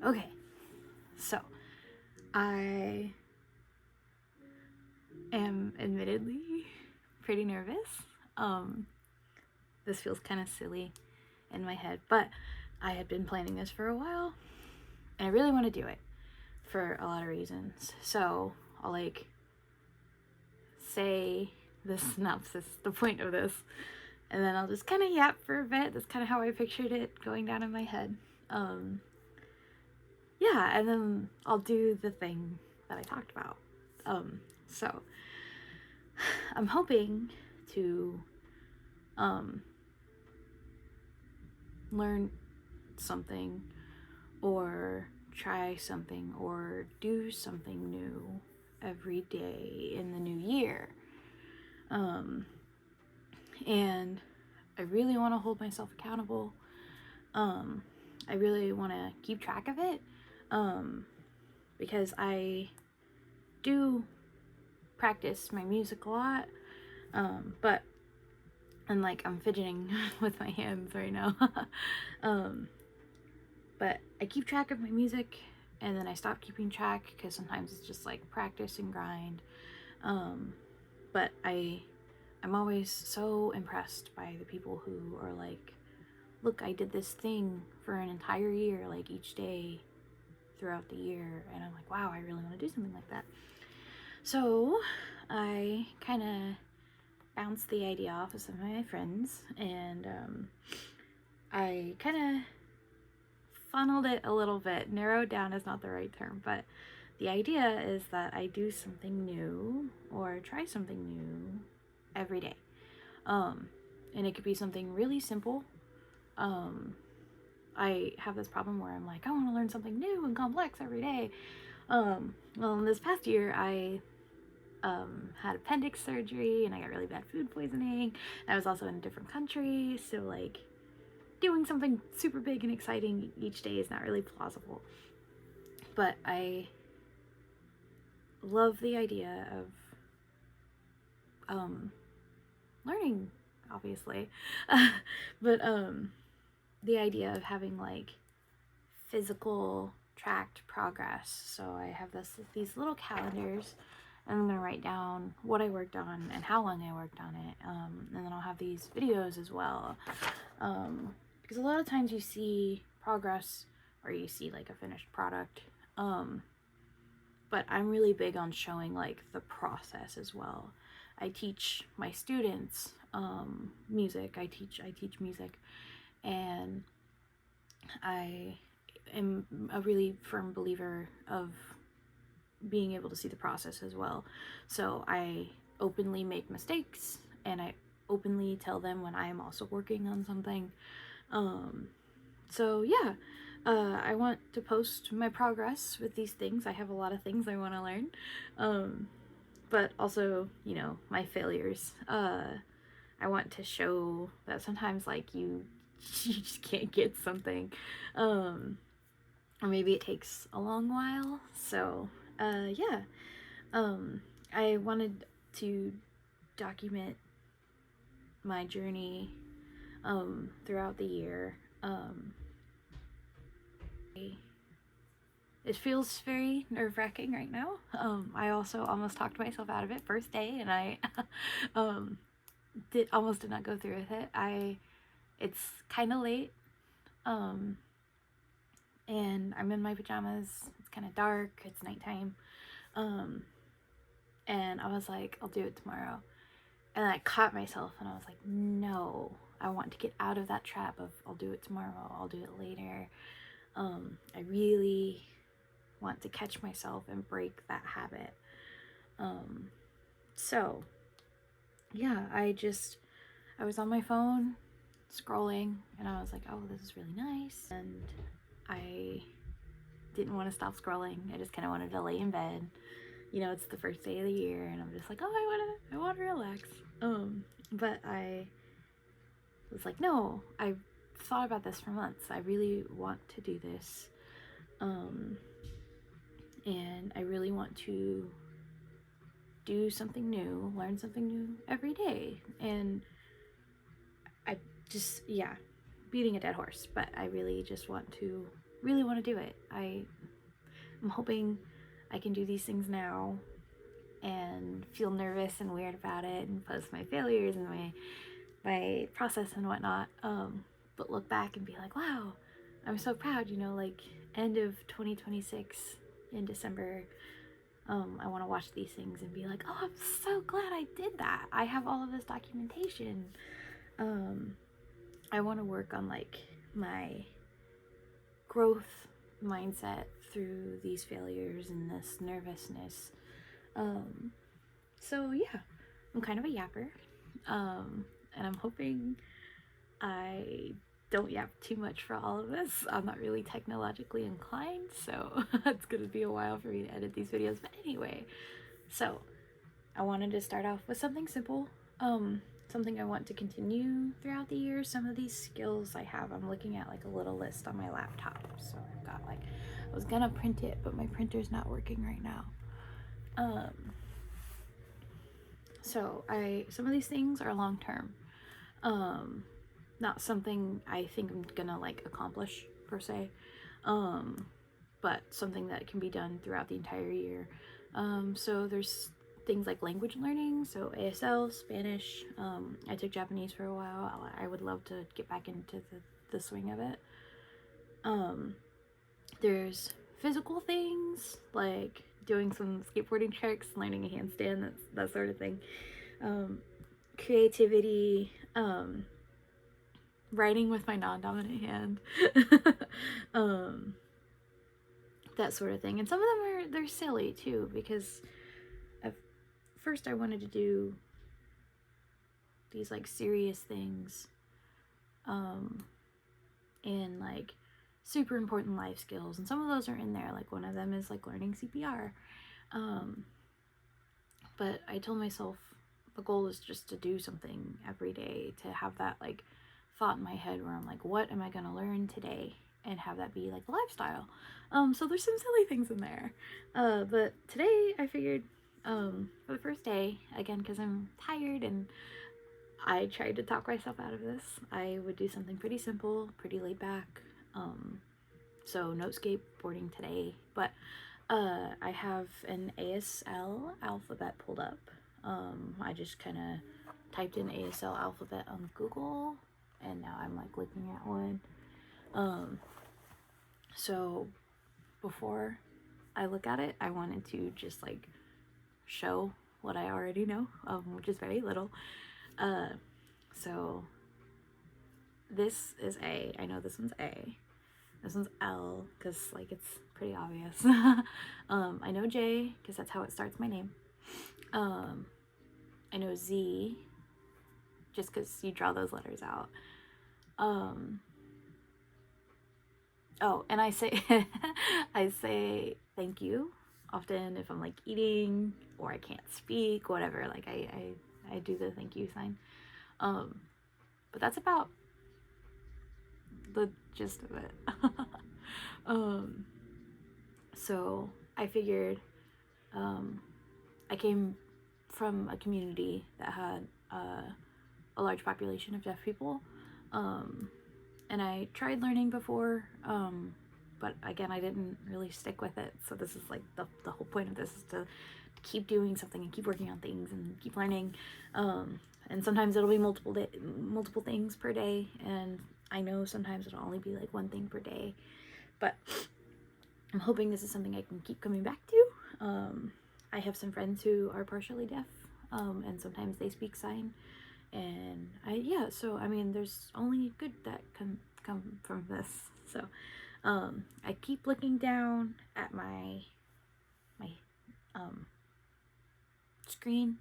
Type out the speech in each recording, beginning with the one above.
Okay, so I am admittedly pretty nervous. This feels kind of silly in my head, but I had been planning this for a while and I really want to do it for a lot of reasons. So I'll say the synopsis, the point of this, and then I'll just kind of yap for a bit. That's kind of how I pictured it going down in my head. Yeah, and then I'll do the thing that I talked about. So I'm hoping to learn something or try something or do something new every day in the new year. And I really want to hold myself accountable. I really want to keep track of it because I do practice my music a lot, but and I'm fidgeting with my hands right now. But I keep track of my music and then I stop keeping track because sometimes it's just practice and grind. But I'm always so impressed by the people who are look, I did this thing for an entire year, each day throughout the year, and I'm like, wow, I really want to do something like that. So I kind of bounced the idea off of some of my friends, and I kind of funneled it a little bit. Narrowed down is not the right term, but the idea is that I do something new or try something new every day. And it could be something really simple. I have this problem where I'm like, I want to learn something new and complex every day. Well, in this past year, I had appendix surgery and I got really bad food poisoning. I was also in a different country, so doing something super big and exciting each day is not really plausible. But I love the idea of learning, obviously. But the idea of having physical tracked progress. So I have these little calendars, and I'm gonna write down what I worked on and how long I worked on it. And then I'll have these videos as well, because a lot of times you see progress or you see a finished product, but I'm really big on showing the process as well. I teach my students music. I teach music, and I am a really firm believer of being able to see the process as well. So I openly make mistakes and I openly tell them when I am also working on something. So yeah, I want to post my progress with these things. I have a lot of things I want to learn, but also, my failures. I want to show that sometimes you just can't get something, or maybe it takes a long while. So yeah, I wanted to document my journey throughout the year. It feels very nerve-wracking right now. I also almost talked myself out of it first day, and I almost did not go through with it. It's kind of late, and I'm in my pajamas. It's kind of dark. It's nighttime, and I was like, I'll do it tomorrow. And I caught myself, and I was like, no, I want to get out of that trap of I'll do it tomorrow. I'll do it later. I really want to catch myself and break that habit. So yeah, I was on my phone scrolling, and I was like, oh, this is really nice. And I didn't want to stop scrolling. I just kind of wanted to lay in bed. It's the first day of the year, and I'm just like, oh, I want to relax. But I was like, no, I've thought about this for months. I really want to do this. And I really want to do something new, learn something new every day. And I just, yeah, beating a dead horse, but I really just want to really want to do it. I'm hoping I can do these things now and feel nervous and weird about it and post my failures and my process and whatnot, but look back and be like, wow, I'm so proud, like end of 2026 in December. I want to watch these things and be like, oh, I'm so glad I did that. I have all of this documentation. I want to work on like my growth mindset through these failures and this nervousness. So yeah, I'm kind of a yapper. And I'm hoping I don't yap too much for all of this. I'm not really technologically inclined, so it's gonna be a while for me to edit these videos. But anyway, so I wanted to start off with something simple, something I want to continue throughout the year. Some of these skills I have, I'm looking at like a little list on my laptop. So I've got like, I was gonna print it, but my printer's not working right now. So some of these things are long term. Not something I think I'm gonna like accomplish per se, but something that can be done throughout the entire year. So there's things like language learning, so ASL, Spanish. I took Japanese for a while. I would love to get back into the swing of it. There's physical things like doing some skateboarding tricks, learning a handstand, that sort of thing. Creativity, writing with my non-dominant hand, that sort of thing. And some of them they're silly too, because at first I wanted to do these like serious things, and like super important life skills, and some of those are in there. Like one of them is like learning CPR. But I told myself the goal is just to do something every day, to have that like thought in my head where I'm like, what am I gonna learn today, and have that be like a lifestyle. So there's some silly things in there, but today I figured, for the first day, again because I'm tired and I tried to talk myself out of this, I would do something pretty simple, pretty laid back. So no skateboarding today, but I have an ASL alphabet pulled up. I just kind of typed in ASL alphabet on Google, and now I'm like looking at one. So before I look at it, I wanted to just like show what I already know, which is very little. So this is A. I know this one's A. This one's L, because like it's pretty obvious. I know J, because that's how it starts my name. I know Z, just because you draw those letters out. Oh, and I say I say thank you often if I'm like eating or I can't speak, whatever. Like I do the thank you sign. But that's about the gist of it. So I figured, I came from a community that had a large population of deaf people, and I tried learning before, but again I didn't really stick with it. So this is like the whole point of this is to keep doing something and keep working on things and keep learning, and sometimes it'll be multiple things per day, and I know sometimes it'll only be like one thing per day, but I'm hoping this is something I can keep coming back to. I have some friends who are partially deaf, and sometimes they speak sign, and so I mean there's only good that can come from this. So I keep looking down at my screen,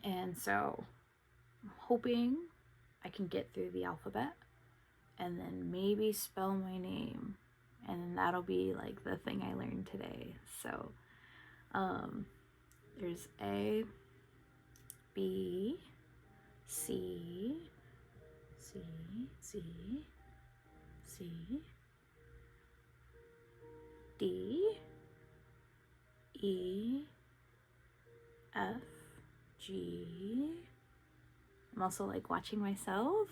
and so I'm hoping I can get through the alphabet and then maybe spell my name, and then that'll be like the thing I learned today. So there's A, B, C, C, C, C, D, E, F, G. I'm also like watching myself.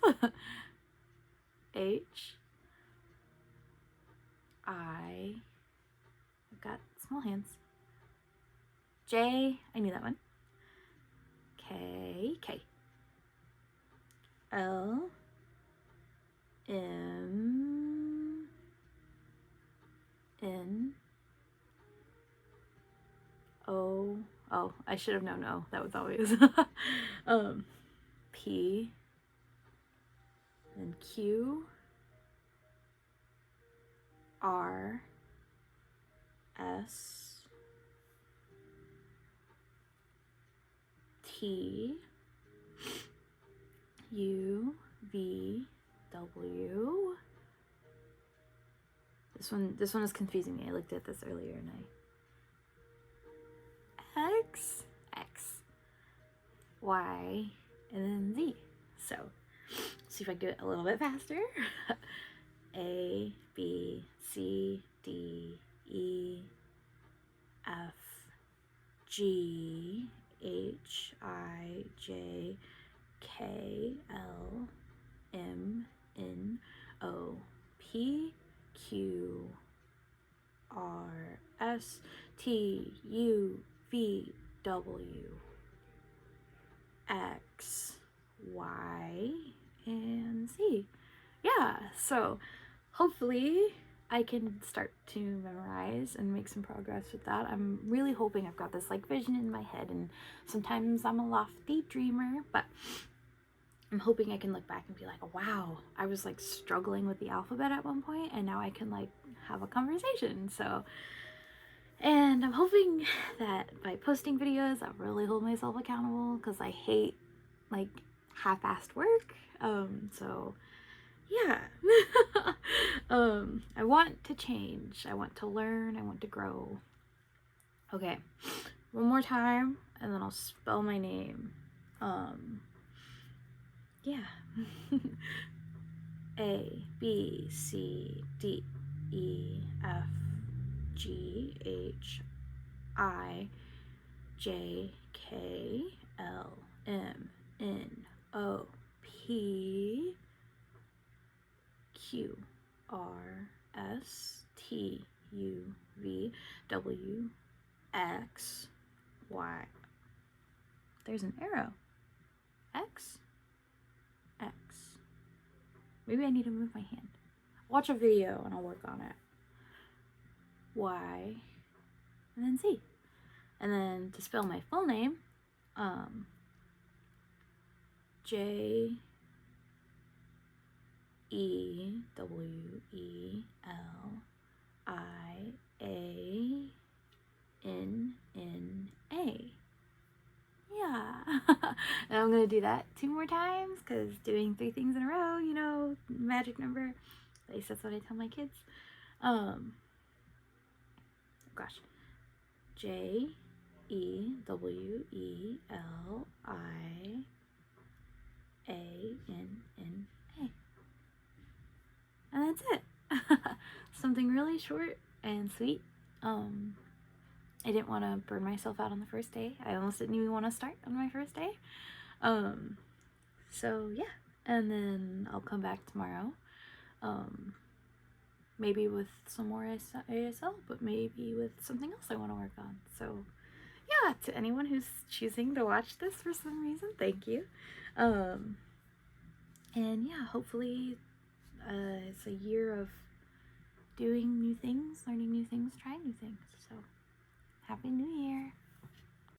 H, I've got small hands. J, I knew that one. K, K. L, M, N, O. Oh, I should have known O. That was always. P, then Q, R, S, T, U, V, W. This one is confusing me. I looked at this earlier and X, Y, and then Z. So, see if I can do it a little bit faster. A, B, C, D, E, F, G, H, I, J, K, L, M, N, O, P, Q, R, S, T, U, V, W, X, Y, and Z. Yeah, so hopefully I can start to memorize and make some progress with that. I'm really hoping. I've got this like vision in my head, and sometimes I'm a lofty dreamer, but I'm hoping I can look back and be like, wow, I was like struggling with the alphabet at one point, and now I can like have a conversation. So, and I'm hoping that by posting videos, I'll really hold myself accountable, because I hate like half-assed work. So yeah. I want to change. I want to learn. I want to grow. Okay, one more time, and then I'll spell my name. Yeah. A, B, C, D, E, F, G, H, I, J, K, L, M, N, O, P, Q, R, S, T, U, V, W, X, Y. There's an arrow. X, X. Maybe I need to move my hand. Watch a video and I'll work on it. Y, and then Z. And then to spell my full name, J, E, W, E, L, I, A, N, N, A. Yeah. And I'm going to do that 2 more times, because doing 3 things in a row, you know, magic number. At least that's what I tell my kids. Gosh. J, E, W, E, L, I, A, N, N, A. And that's it. Something really short and sweet. I didn't want to burn myself out on the first day. I almost didn't even want to start on my first day. So yeah, and then I'll come back tomorrow. Maybe with some more ASL, but maybe with something else I want to work on. So yeah, to anyone who's choosing to watch this for some reason, thank you. And yeah, hopefully it's a year of doing new things, learning new things, trying new things. So Happy New Year.